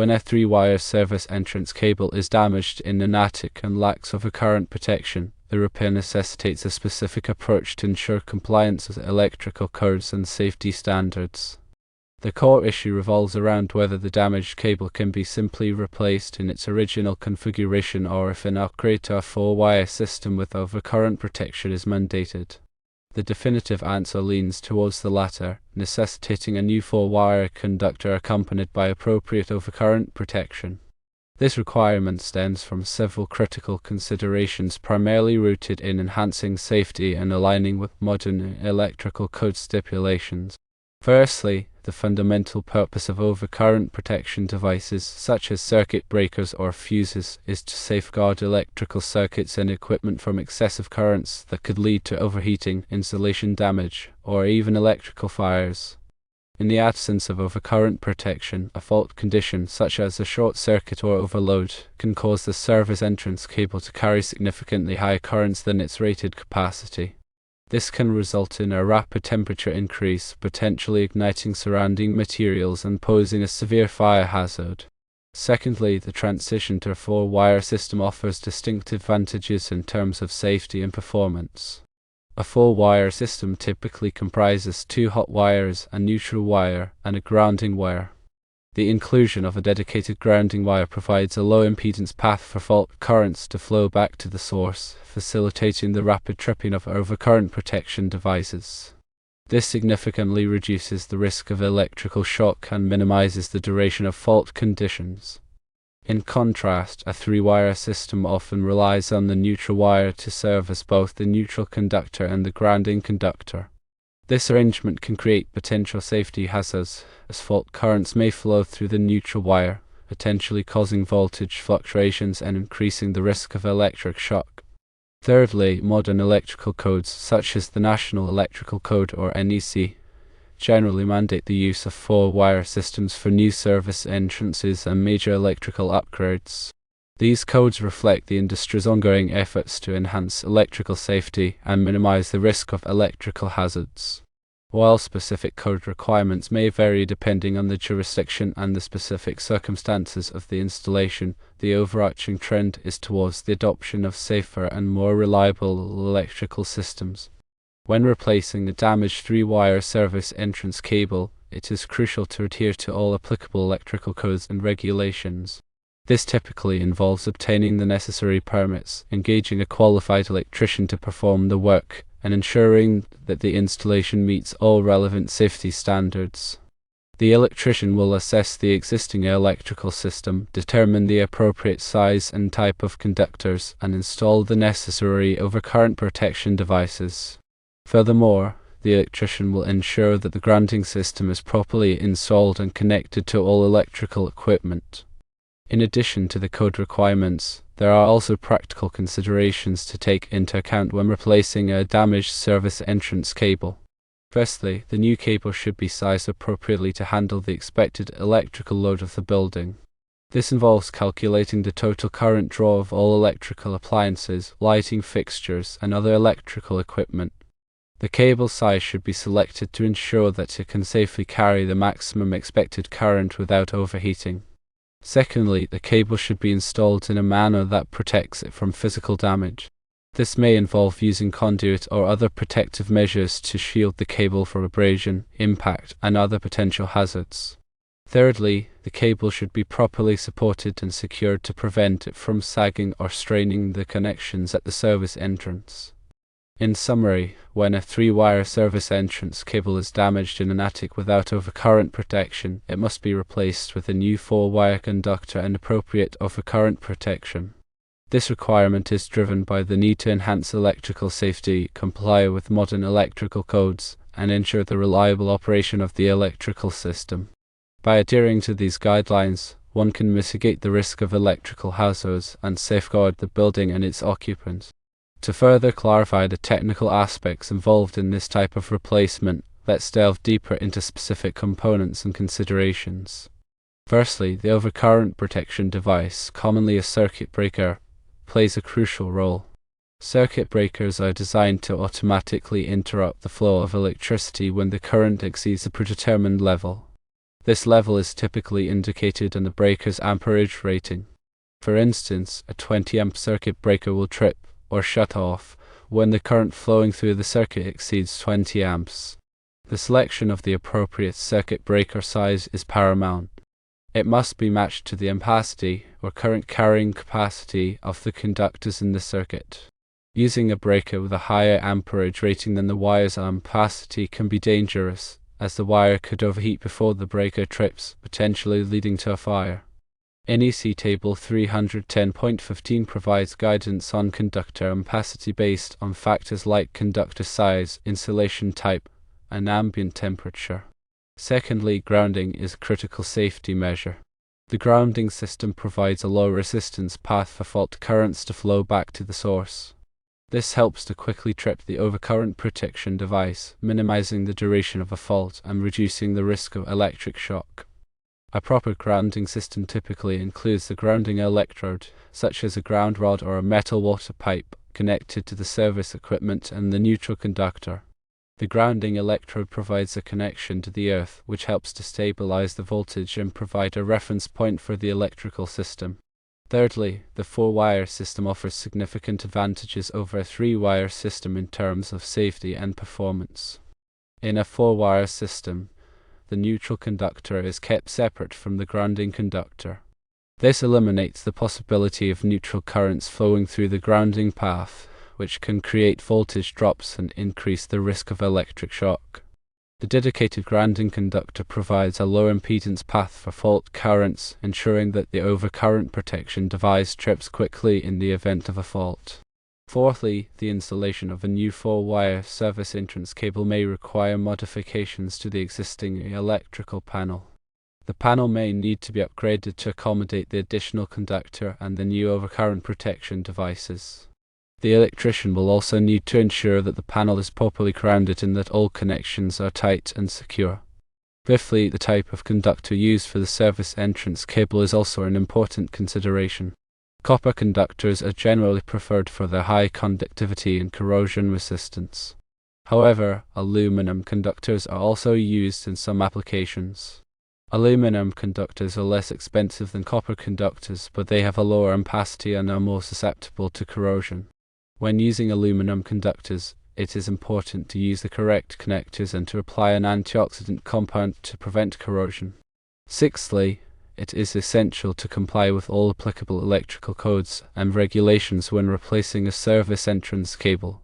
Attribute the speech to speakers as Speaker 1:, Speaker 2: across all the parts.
Speaker 1: When a 3-wire service entrance cable is damaged in an attic and lacks overcurrent protection, the repair necessitates a specific approach to ensure compliance with electrical codes and safety standards. The core issue revolves around whether the damaged cable can be simply replaced in its original configuration or if an upgrade to a 4-wire system with overcurrent protection is mandated. The definitive answer leans towards the latter, necessitating a new 4-wire conductor accompanied by appropriate overcurrent protection. This requirement stems from several critical considerations primarily rooted in enhancing safety and aligning with modern electrical code stipulations. Firstly, the fundamental purpose of overcurrent protection devices, such as circuit breakers or fuses, is to safeguard electrical circuits and equipment from excessive currents that could lead to overheating, insulation damage, or even electrical fires. In the absence of overcurrent protection, a fault condition, such as a short circuit or overload, can cause the service entrance cable to carry significantly higher currents than its rated capacity. This can result in a rapid temperature increase, potentially igniting surrounding materials and posing a severe fire hazard. Secondly, the transition to a 4-wire system offers distinct advantages in terms of safety and performance. A 4-wire system typically comprises 2 hot wires, a neutral wire, and a grounding wire. The inclusion of a dedicated grounding wire provides a low-impedance path for fault currents to flow back to the source, facilitating the rapid tripping of overcurrent protection devices. This significantly reduces the risk of electrical shock and minimizes the duration of fault conditions. In contrast, a 3-wire system often relies on the neutral wire to serve as both the neutral conductor and the grounding conductor. This arrangement can create potential safety hazards, as fault currents may flow through the neutral wire, potentially causing voltage fluctuations and increasing the risk of electric shock. Thirdly, modern electrical codes, such as the National Electrical Code or NEC, generally mandate the use of 4-wire systems for new service entrances and major electrical upgrades. These codes reflect the industry's ongoing efforts to enhance electrical safety and minimize the risk of electrical hazards. While specific code requirements may vary depending on the jurisdiction and the specific circumstances of the installation, the overarching trend is towards the adoption of safer and more reliable electrical systems. When replacing a damaged 3-wire service entrance cable, it is crucial to adhere to all applicable electrical codes and regulations. This typically involves obtaining the necessary permits, engaging a qualified electrician to perform the work, and ensuring that the installation meets all relevant safety standards. The electrician will assess the existing electrical system, determine the appropriate size and type of conductors, and install the necessary overcurrent protection devices. Furthermore, the electrician will ensure that the grounding system is properly installed and connected to all electrical equipment. In addition to the code requirements, there are also practical considerations to take into account when replacing a damaged service entrance cable. Firstly, the new cable should be sized appropriately to handle the expected electrical load of the building. This involves calculating the total current draw of all electrical appliances, lighting fixtures, and other electrical equipment. The cable size should be selected to ensure that it can safely carry the maximum expected current without overheating. Secondly, the cable should be installed in a manner that protects it from physical damage. This may involve using conduit or other protective measures to shield the cable from abrasion, impact, and other potential hazards. Thirdly, the cable should be properly supported and secured to prevent it from sagging or straining the connections at the service entrance. In summary, when a 3-wire service entrance cable is damaged in an attic without overcurrent protection, it must be replaced with a new 4-wire conductor and appropriate overcurrent protection. This requirement is driven by the need to enhance electrical safety, comply with modern electrical codes, and ensure the reliable operation of the electrical system. By adhering to these guidelines, one can mitigate the risk of electrical hazards and safeguard the building and its occupants. To further clarify the technical aspects involved in this type of replacement, let's delve deeper into specific components and considerations. Firstly, the overcurrent protection device, commonly a circuit breaker, plays a crucial role. Circuit breakers are designed to automatically interrupt the flow of electricity when the current exceeds a predetermined level. This level is typically indicated in the breaker's amperage rating. For instance, a 20 amp circuit breaker will trip or shut off when the current flowing through the circuit exceeds 20 amps. The selection of the appropriate circuit breaker size is paramount. It must be matched to the ampacity or current carrying capacity of the conductors in the circuit. Using a breaker with a higher amperage rating than the wire's ampacity can be dangerous, as the wire could overheat before the breaker trips, potentially leading to a fire. NEC Table 310.15 provides guidance on conductor ampacity based on factors like conductor size, insulation type, and ambient temperature. Secondly, grounding is a critical safety measure. The grounding system provides a low resistance path for fault currents to flow back to the source. This helps to quickly trip the overcurrent protection device, minimizing the duration of a fault and reducing the risk of electric shock. A proper grounding system typically includes the grounding electrode, such as a ground rod or a metal water pipe, connected to the service equipment and the neutral conductor. The grounding electrode provides a connection to the earth, which helps to stabilize the voltage and provide a reference point for the electrical system. Thirdly, the 4-wire system offers significant advantages over a 3-wire system in terms of safety and performance. In a 4-wire system, the neutral conductor is kept separate from the grounding conductor. This eliminates the possibility of neutral currents flowing through the grounding path, which can create voltage drops and increase the risk of electric shock. The dedicated grounding conductor provides a low impedance path for fault currents, ensuring that the overcurrent protection device trips quickly in the event of a fault. Fourthly, the installation of a new 4-wire service entrance cable may require modifications to the existing electrical panel. The panel may need to be upgraded to accommodate the additional conductor and the new overcurrent protection devices. The electrician will also need to ensure that the panel is properly grounded and that all connections are tight and secure. Fifthly, the type of conductor used for the service entrance cable is also an important consideration. Copper conductors are generally preferred for their high conductivity and corrosion resistance. However, aluminum conductors are also used in some applications. Aluminum conductors are less expensive than copper conductors, but they have a lower ampacity and are more susceptible to corrosion. When using aluminum conductors, it is important to use the correct connectors and to apply an antioxidant compound to prevent corrosion. Sixthly, it is essential to comply with all applicable electrical codes and regulations when replacing a service entrance cable.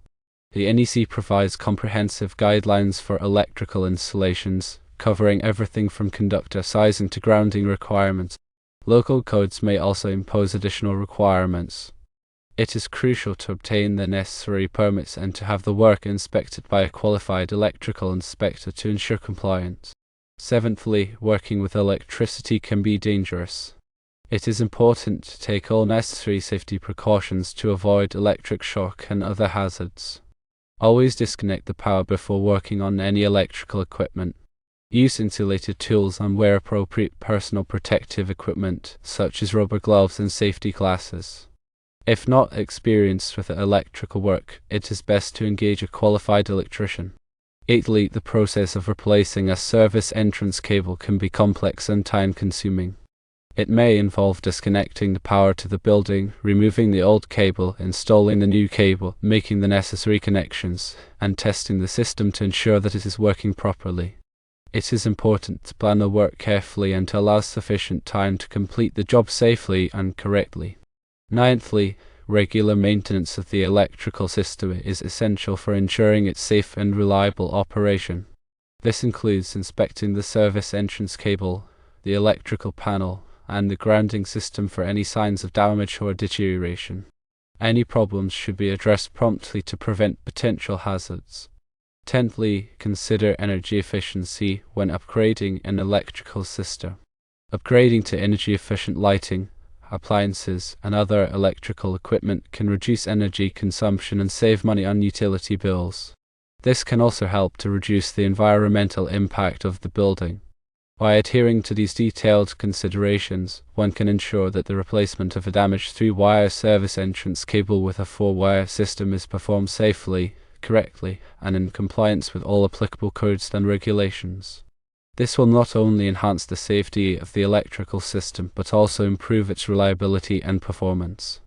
Speaker 1: The NEC provides comprehensive guidelines for electrical installations, covering everything from conductor sizing to grounding requirements. Local codes may also impose additional requirements. It is crucial to obtain the necessary permits and to have the work inspected by a qualified electrical inspector to ensure compliance. Seventhly, working with electricity can be dangerous. It is important to take all necessary safety precautions to avoid electric shock and other hazards. Always disconnect the power before working on any electrical equipment. Use insulated tools and wear appropriate personal protective equipment, such as rubber gloves and safety glasses. If not experienced with electrical work, it is best to engage a qualified electrician. Eighthly, the process of replacing a service entrance cable can be complex and time-consuming. It may involve disconnecting the power to the building, removing the old cable, installing the new cable, making the necessary connections, and testing the system to ensure that it is working properly. It is important to plan the work carefully and to allow sufficient time to complete the job safely and correctly. Ninthly, regular maintenance of the electrical system is essential for ensuring its safe and reliable operation. This includes inspecting the service entrance cable, the electrical panel, and the grounding system for any signs of damage or deterioration. Any problems should be addressed promptly to prevent potential hazards. Tenthly, consider energy efficiency when upgrading an electrical system. Upgrading to energy-efficient lighting, appliances, and other electrical equipment can reduce energy consumption and save money on utility bills. This can also help to reduce the environmental impact of the building. By adhering to these detailed considerations, one can ensure that the replacement of a damaged 3-wire service entrance cable with a 4-wire system is performed safely, correctly, and in compliance with all applicable codes and regulations. This will not only enhance the safety of the electrical system, but also improve its reliability and performance.